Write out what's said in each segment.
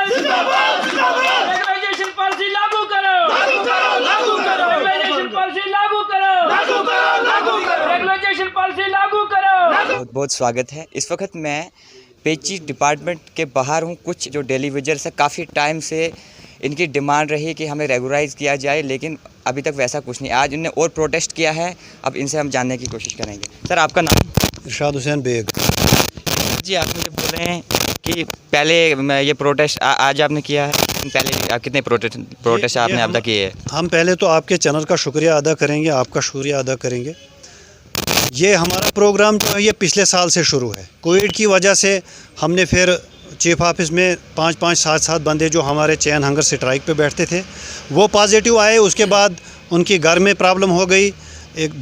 Regularisation policy लागू करो, regularisation policy लागू करो, रेगुलाइजेशन पॉलिसी लागू करो। बहुत बहुत स्वागत है। इस वक्त मैं पेची डिपार्टमेंट के बाहर हूँ। कुछ जो डेली वेजर्स है, काफ़ी टाइम से इनकी डिमांड रही कि हमें रेगुलाइज़ किया जाए, लेकिन अभी तक वैसा कुछ नहीं। आज इन्होंने और प्रोटेस्ट किया है, अब इनसे हम जानने की कोशिश करेंगे। सर, आपका नाम? इरशाद हुसैन बेग। जी, आप मुझे बोल रहे हैं कि पहले ये प्रोटेस्ट आज आपने किया है, पहले कितने प्रोटेस्ट आपने अब तक किए हैं? हम पहले तो आपके चैनल का शुक्रिया अदा करेंगे, आपका शुक्रिया अदा करेंगे। ये हमारा प्रोग्राम जो है ये पिछले साल से शुरू है। कोविड की वजह से हमने फिर चीफ ऑफिस में 5-5, 7-7 बंदे जो हमारे चैन हंगर स्ट्राइक पे बैठते थे वो पॉजिटिव आए। उसके बाद उनकी घर में प्रॉब्लम हो गई,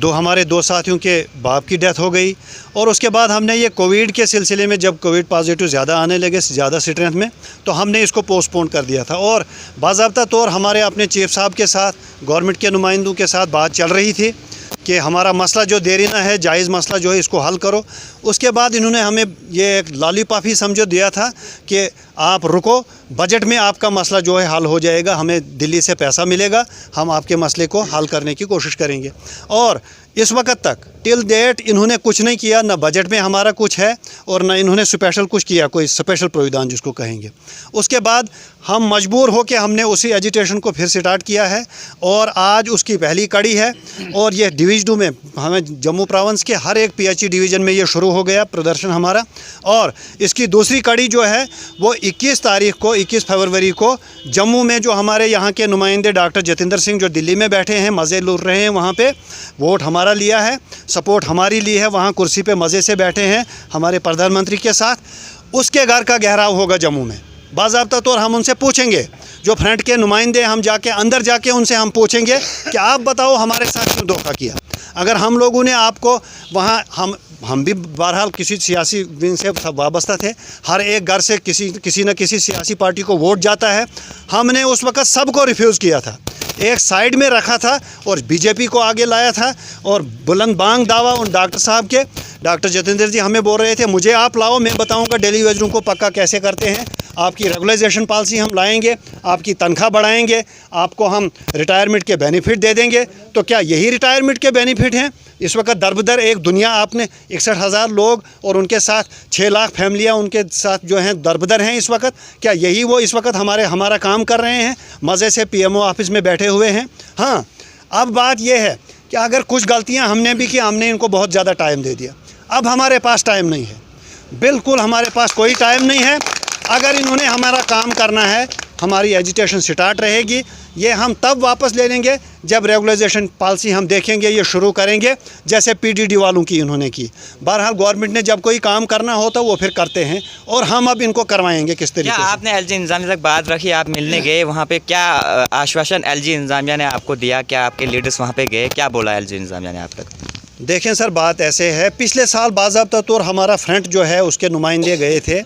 हमारे दो साथियों के बाप की डेथ हो गई। और उसके बाद हमने ये कोविड के सिलसिले में जब कोविड पॉजिटिव ज़्यादा आने लगे, ज़्यादा स्ट्रेंथ में, तो हमने इसको पोस्टपोन कर दिया था। और बाज़ाब्ता तौर हमारे अपने चीफ साहब के साथ, गवर्नमेंट के नुमाइंदों के साथ बात चल रही थी कि हमारा मसला जो देरीना है, जायज़ मसला जो है, इसको हल करो। उसके बाद इन्होंने हमें ये एक लॉलीपॉप ही समझो दिया था कि आप रुको, बजट में आपका मसला जो है हल हो जाएगा, हमें दिल्ली से पैसा मिलेगा, हम आपके मसले को हल करने की कोशिश करेंगे। और इस वक्त तक टिल डेट इन्होंने कुछ नहीं किया, ना बजट में हमारा कुछ है और ना इन्होंने स्पेशल कुछ किया, कोई स्पेशल प्रोविधान जिसको कहेंगे। उसके बाद हम मजबूर हो के हमने उसी एजिटेशन को फिर स्टार्ट किया है और आज उसकी पहली कड़ी है। और ये डिवीज़न में हमें जम्मू प्रोविंस के हर एक PHE डिवीज़न में ये शुरू हो गया प्रदर्शन हमारा। और इसकी दूसरी कड़ी जो है वो 21 तारीख को, 21 फरवरी को जम्मू में जो हमारे यहाँ के नुमाइंदे डॉक्टर जतिंदर सिंह जो दिल्ली में बैठे हैं, मज़े लूट रहे हैं, वहाँ पे वोट हमारा लिया है, सपोर्ट हमारी ली है, वहाँ कुर्सी पे मज़े से बैठे हैं हमारे प्रधानमंत्री के साथ। उसके घर का घेराव होगा जम्मू में। बाज़ाब्ता तौर हम उनसे पूछेंगे, जो फ्रंट के नुमाइंदे, हम जाके अंदर जाके उनसे हम पूछेंगे कि आप बताओ हमारे साथ क्यों धोखा किया। अगर हम लोगों ने आपको वहाँ, हम भी बहरहाल किसी सियासी दिन से वाबस्ता थे, हर एक घर से किसी न किसी सियासी पार्टी को वोट जाता है। हमने उस वक़्त सबको रिफ्यूज़ किया था, एक साइड में रखा था और बीजेपी को आगे लाया था। और बुलंद बांग दावा उन डॉक्टर साहब के, डॉक्टर जतिंदर जी हमें बोल रहे थे मुझे आप लाओ, मैं बताऊंगा डेली वेजरों को पक्का कैसे करते हैं, आपकी रेगुलाइजेशन पॉलिसी हम लाएंगे, आपकी तनख्वाह बढ़ाएंगे, आपको हम रिटायरमेंट के बेनिफिट दे देंगे। तो क्या यही रिटायरमेंट के बेनिफिट हैं? इस वक्त दरबदर एक दुनिया, आपने 61,000 लोग और उनके साथ 6 लाख फैमिलियाँ उनके साथ जो हैं दरबदर हैं इस वक्त। क्या यही वो इस वक्त हमारा काम कर रहे हैं, मज़े से PMO ऑफिस में बैठे हुए हैं? हाँ, अब बात यह है कि अगर कुछ गलतियां हमने भी की, हमने इनको बहुत ज़्यादा टाइम दे दिया। अब हमारे पास टाइम नहीं है, बिल्कुल हमारे पास कोई टाइम नहीं है। अगर इन्होंने हमारा काम करना है, हमारी एजिटेशन स्टार्ट रहेगी। ये हम तब वापस ले लेंगे जब रेगुलाइजेशन पॉलिसी हम देखेंगे, ये शुरू करेंगे जैसे PDD वालों की इन्होंने की। बहरहाल गवर्नमेंट ने जब कोई काम करना होता वो फिर करते हैं और हम अब इनको करवाएंगे किस तरीके से। आपने LG इंतजामिया तक बात रखी, आप मिलने गए, वहाँ पे क्या आश्वासन LG इंतजामिया ने आपको दिया? क्या आपके लीडर्स वहाँ पे गए, क्या बोला LG इंतजामिया ने आप तक? देखें सर, बात ऐसे है, पिछले साल बाज़ाब्ता तौर हमारा फ्रंट जो है उसके नुमाइंदे गए थे।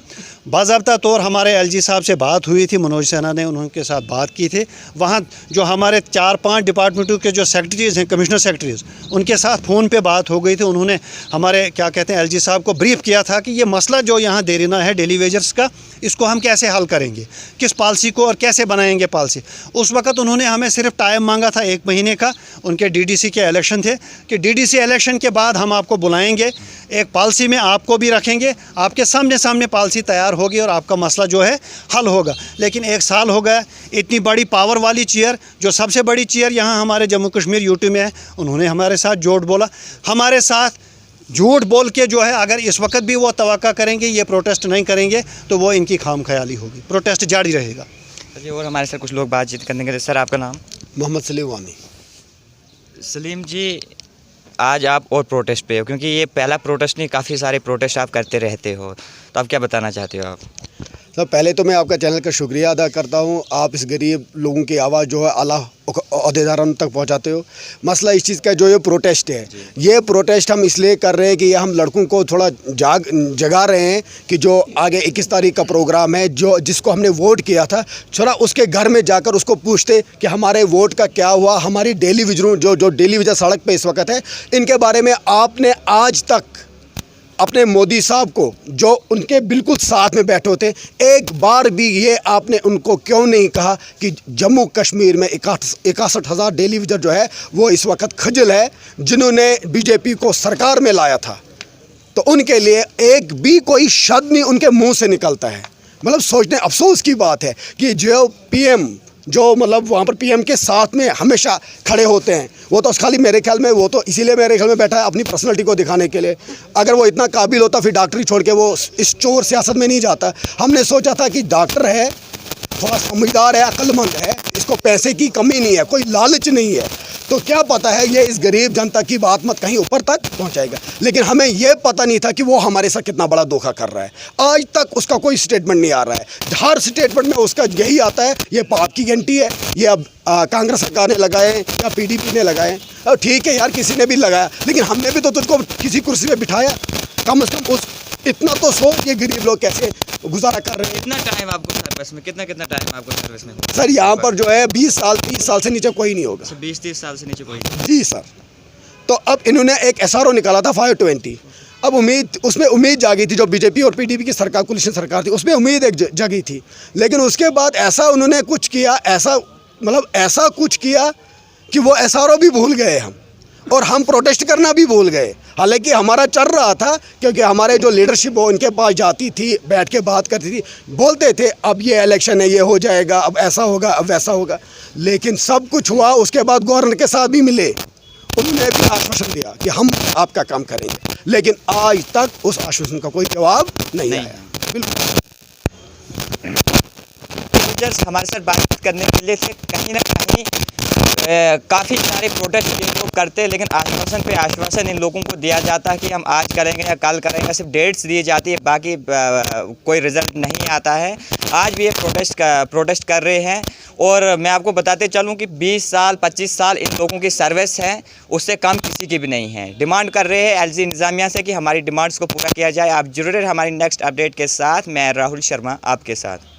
बाज़ाब्ता तौर हमारे LG साहब से बात हुई थी, मनोज सिन्हा ने उनके साथ बात की थी। वहाँ जो हमारे 4-5 डिपार्टमेंटों के जो सेक्रेटरीज़ हैं, कमिश्नर सेक्रेटरीज़, उनके साथ फ़ोन पे बात हो गई थी। उन्होंने हमारे क्या कहते हैं LG साहब को ब्रीफ़ किया था कि ये मसला जो यहाँ देरीना है डेली वेजर्स का, इसको हम कैसे हल करेंगे, किस पॉलिसी को और कैसे बनाएंगे पॉलिसी। उस वक्त उन्होंने हमें सिर्फ टाइम मांगा था 1 महीने का। उनके DDC के इलेक्शन थे कि DDC इलेक्शन के बाद हम आपको बुलाएंगे, एक पॉलिसी में आपको भी रखेंगे, आपके सामने पॉलिसी तैयार होगी और आपका मसला जो है हल होगा। लेकिन 1 साल हो गया, इतनी बड़ी पावर वाली चेयर, जो सबसे बड़ी चेयर यहाँ हमारे जम्मू कश्मीर UT में है, उन्होंने हमारे साथ झूठ बोला। हमारे साथ झूठ बोल के जो है, अगर इस वक्त भी वो तवक्का करेंगे, ये प्रोटेस्ट नहीं करेंगे, तो वो इनकी खाम ख्याली होगी, प्रोटेस्ट जारी रहेगा। जी, और हमारे साथ कुछ लोग बातचीत करने के लिए। सर, आपका नाम? मोहम्मद सलीम वानी। सलीम जी, आज आप और प्रोटेस्ट पे हो, क्योंकि ये पहला प्रोटेस्ट नहीं, काफ़ी सारे प्रोटेस्ट आप करते रहते हो, तो आप क्या बताना चाहते हो आप? सर, पहले तो मैं आपका चैनल का शुक्रिया अदा करता हूं। आप इस गरीब लोगों की आवाज़ जो है आला अहदेदारों तक पहुंचाते हो। मसला इस चीज़ का जो ये प्रोटेस्ट है, ये प्रोटेस्ट हम इसलिए कर रहे हैं कि ये हम लड़कों को थोड़ा जगा रहे हैं कि जो आगे 21 तारीख का प्रोग्राम है, जो जिसको हमने वोट किया था, थोड़ा उसके घर में जाकर उसको पूछते कि हमारे वोट का क्या हुआ, हमारी डेली विजरों जो डेली विजर सड़क पर इस वक्त है, इनके बारे में आपने आज तक अपने मोदी साहब को, जो उनके बिल्कुल साथ में बैठे होते, एक बार भी ये आपने उनको क्यों नहीं कहा कि जम्मू कश्मीर में 61,000 डेली विजर जो है वो इस वक्त खजल है, जिन्होंने बीजेपी को सरकार में लाया था, तो उनके लिए एक भी कोई शब्द नहीं उनके मुंह से निकलता है। मतलब सोचने अफसोस की बात है कि जो पीएम, जो मतलब वहाँ पर पीएम के साथ में हमेशा खड़े होते हैं, वो तो खाली मेरे ख्याल में वो तो इसीलिए मेरे ख्याल में बैठा है अपनी पर्सनैलिटी को दिखाने के लिए। अगर वो इतना काबिल होता फिर डॉक्टरी छोड़ के वो इस चोर सियासत में नहीं जाता। हमने सोचा था कि डॉक्टर है, थोड़ा समझदार है, अक्लमंद है, इसको पैसे की कमी नहीं है, कोई लालच नहीं है, तो क्या पता है ये इस गरीब जनता की बात मत कहीं ऊपर तक पहुंचाएगा। लेकिन हमें ये पता नहीं था कि वो हमारे साथ कितना बड़ा धोखा कर रहा है। आज तक उसका कोई स्टेटमेंट नहीं आ रहा है। हर स्टेटमेंट में उसका यही आता है, ये पाप की घंटी है, ये अब कांग्रेस सरकार ने लगाए या पीडीपी ने लगाए। और ठीक है यार, किसी ने भी लगाया, लेकिन हमने भी तो तुझको किसी कुर्सी पे बिठाया। कम से कम उस इतना तो सोच, ये गरीब लोग कैसे गुजारा कर रहे हैं। कितना टाइम आपको सर्विस में, कितना टाइम आपको सर्विस में? सर यहाँ पर जो है 20 साल 30 साल से नीचे कोई नहीं होगा। 20-30 साल से नीचे कोई? जी सर। तो अब इन्होंने एक SRO निकाला था 520। अब उसमें उम्मीद जागी थी, जो बीजेपी और पीडीपी की सरकार, कोलिशन सरकार थी, उसमें उम्मीद एक जगी थी। लेकिन उसके बाद ऐसा उन्होंने कुछ किया, ऐसा कुछ किया कि वो SRO भी भूल गए हम, और हम प्रोटेस्ट करना भी भूल गए। हालांकि हमारा चल रहा था, क्योंकि हमारे जो लीडरशिप वो उनके पास जाती थी, बैठ के बात करती थी, बोलते थे अब ये इलेक्शन है, ये हो जाएगा, अब ऐसा होगा, अब वैसा होगा। लेकिन सब कुछ हुआ, उसके बाद गवर्नर के साथ भी मिले, उन्होंने भी आश्वासन दिया कि हम आपका काम करेंगे, लेकिन आज तक उस आश्वासन का कोई जवाब नहीं आया। बिल्कुल हमारे साथ बातचीत करने के लिए से कहीं ना कहीं काफ़ी सारे प्रोटेस्ट इन लोग करते हैं, लेकिन आश्वासन पे आश्वासन इन लोगों को दिया जाता है कि हम आज करेंगे या कल करेंगे, सिर्फ डेट्स दी जाती है, बाकी कोई रिज़ल्ट नहीं आता है। आज भी ये प्रोटेस्ट कर रहे हैं। और मैं आपको बताते चलूं कि 20 साल 25 साल इन लोगों की सर्विस है, उससे कम किसी की भी नहीं है। डिमांड कर रहे हैं LG इंतज़ामिया से कि हमारी डिमांड्स को पूरा किया जाए। आप जुड़े रहे हमारी नेक्स्ट अपडेट के साथ। मैं राहुल शर्मा आपके साथ।